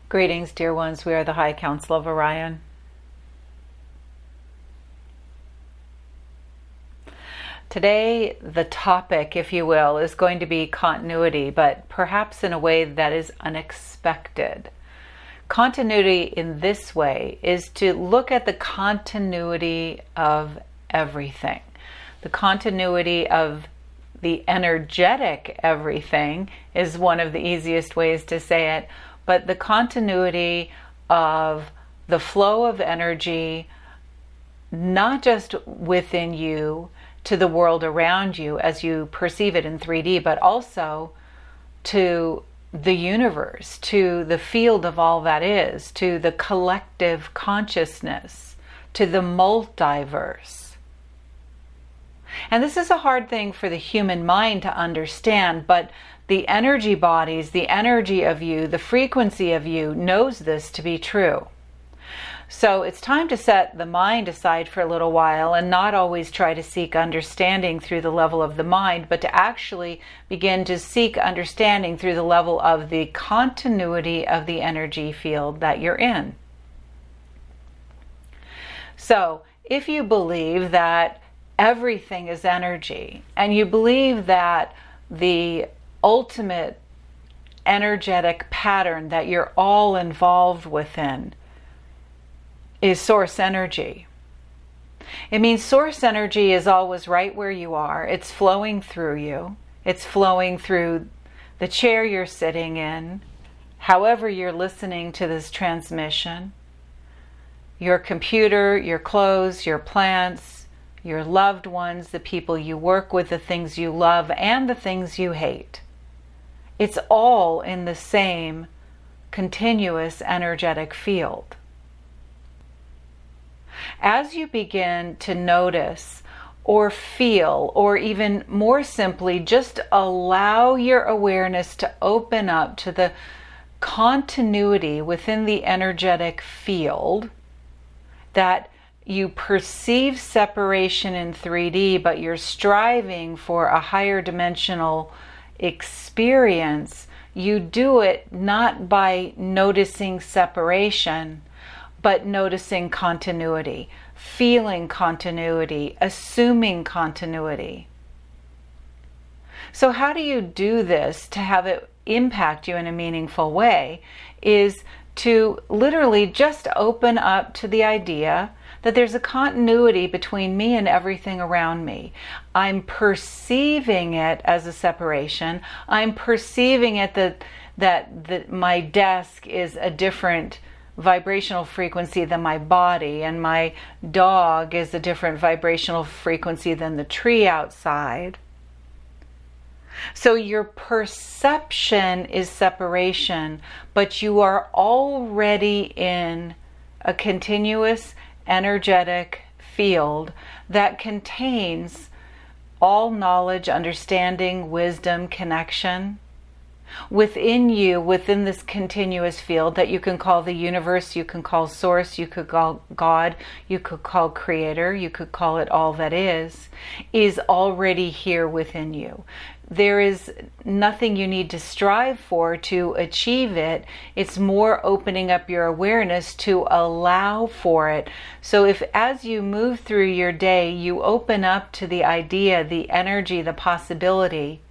Greetings, dear ones. We are the High Council of Orion. Today, the topic, if you will, is going to be continuity, but perhaps in a way that is unexpected. Continuity in this way is to look at the continuity of everything. The continuity of the energetic everything is one of the easiest ways to say it, but the continuity of the flow of energy, not just within you, to the world around you as you perceive it in 3D, but also to the universe, to the field of all that is, to the collective consciousness, to the multiverse. And this is a hard thing for the human mind to understand, but the energy bodies, the energy of you, the frequency of you knows this to be true. So it's time to set the mind aside for a little while and not always try to seek understanding through the level of the mind, but to actually begin to seek understanding through the level of the continuity of the energy field that you're in. So if you believe that everything is energy, and you believe that the ultimate energetic pattern that you're all involved within is source energy. It means source energy is always right where you are. It's flowing through you. It's flowing through the chair you're sitting in, however you're listening to this transmission, your computer, your clothes, your plants, your loved ones, the people you work with, the things you love, and the things you hate. It's all in the same continuous energetic field. As you begin to notice or feel, or even more simply, just allow your awareness to open up to the continuity within the energetic field, that you perceive separation in 3D, but you're striving for a higher dimensional experience, you do it not by noticing separation, but noticing continuity, feeling continuity, assuming continuity. So how do you do this to have it impact you in a meaningful way? Is to literally just open up to the idea that there's a continuity between me and everything around me. I'm perceiving it as a separation. I'm perceiving it that my desk is a different vibrational frequency than my body, and my dog is a different vibrational frequency than the tree outside. So your perception is separation, but you are already in a continuous energetic field that contains all knowledge, understanding, wisdom, connection within you, within this continuous field that you can call the universe, you can call source, you could call God, you could call creator, you could call it all that is already here within you. There is nothing you need to strive for to achieve it. It's more opening up your awareness to allow for it. So if as you move through your day, you open up to the idea, the energy, the possibility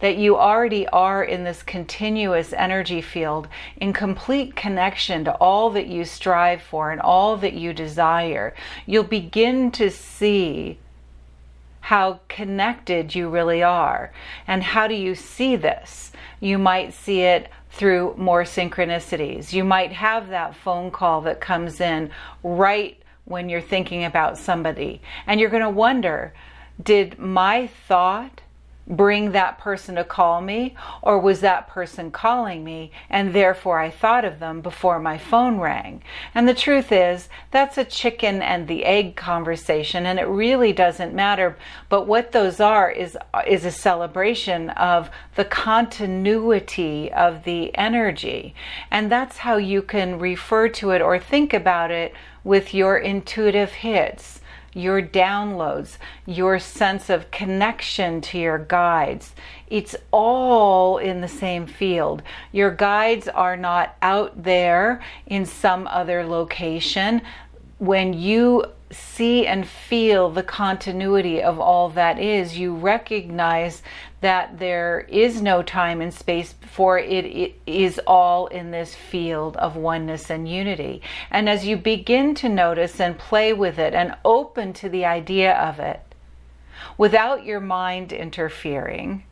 that you already are in this continuous energy field in complete connection to all that you strive for and all that you desire, you'll begin to see how connected you really are. And how do you see this? You might see it through more synchronicities. You might have that phone call that comes in right when you're thinking about somebody, and you're going to wonder, did my thought bring that person to call me, or was that person calling me and therefore I thought of them before my phone rang? And the truth is, that's a chicken and the egg conversation, and it really doesn't matter. But what those are is a celebration of the continuity of the energy, and that's how you can refer to it or think about it with your intuitive hits. your downloads, your sense of connection to your guides. It's all in the same field. Your guides are not out there in some other location. When you see and feel the continuity of all that is, you recognize that there is no time and space, for it is all in this field of oneness and unity. And as you begin to notice and play with it and open to the idea of it, without your mind interfering,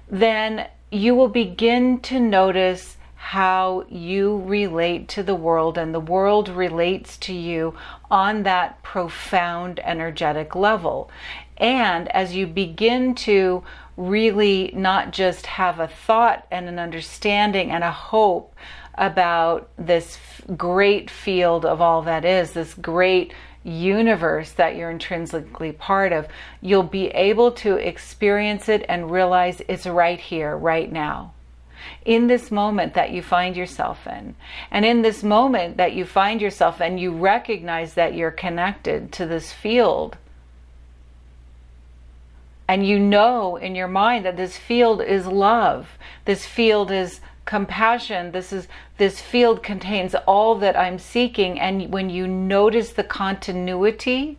then you will begin to notice how you relate to the world, and the world relates to you on that profound energetic level. And as you begin to really not just have a thought and an understanding and a hope about this great field of all that is, this great universe that you're intrinsically part of, you'll be able to experience it and realize it's right here, right now, in this moment that you find yourself in. And in this moment that you find yourself in, you recognize that you're connected to this field. And you know in your mind that this field is love. This field is compassion. This field contains all that I'm seeking. And when you notice the continuity,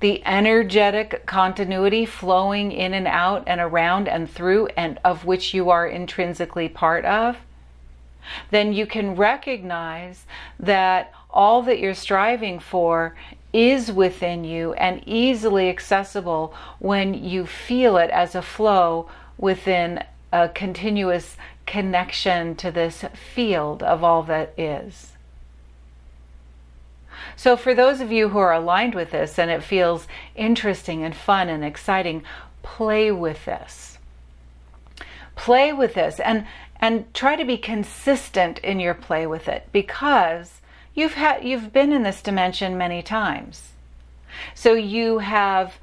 the energetic continuity flowing in and out and around and through, and of which you are intrinsically part of, then you can recognize that all that you're striving for is within you and easily accessible when you feel it as a flow within a continuous connection to this field of all that is. So for those of you who are aligned with this and it feels interesting and fun and exciting, play with this. Play with this and try to be consistent in your play with it, because you've been in this dimension many times. So you have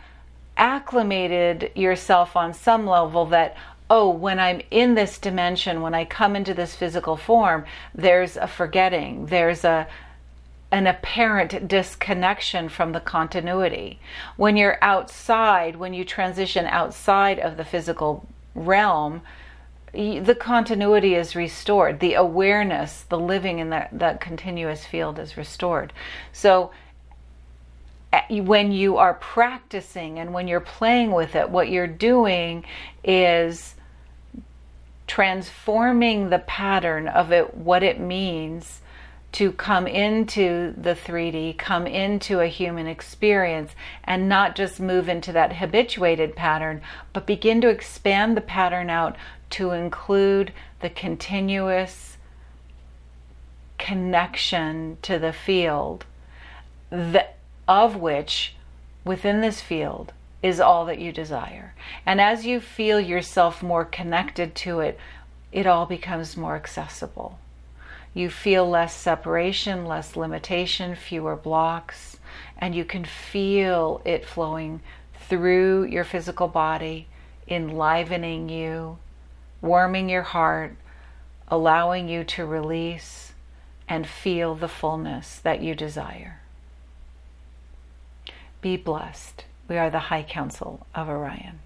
acclimated yourself on some level that, oh, when I'm in this dimension, when I come into this physical form, there's a forgetting, there's an apparent disconnection from the continuity. When you're outside, when you transition outside of the physical realm, the continuity is restored. The awareness, the living in that continuous field is restored. So when you are practicing and when you're playing with it, what you're doing is transforming the pattern of it, what it means to come into the 3D, come into a human experience, and not just move into that habituated pattern, but begin to expand the pattern out to include the continuous connection to the field, of which within this field is all that you desire. And as you feel yourself more connected to it, it all becomes more accessible. You feel less separation, less limitation, fewer blocks, and you can feel it flowing through your physical body, enlivening you, warming your heart, allowing you to release and feel the fullness that you desire. Be blessed. We are the High Council of Orion.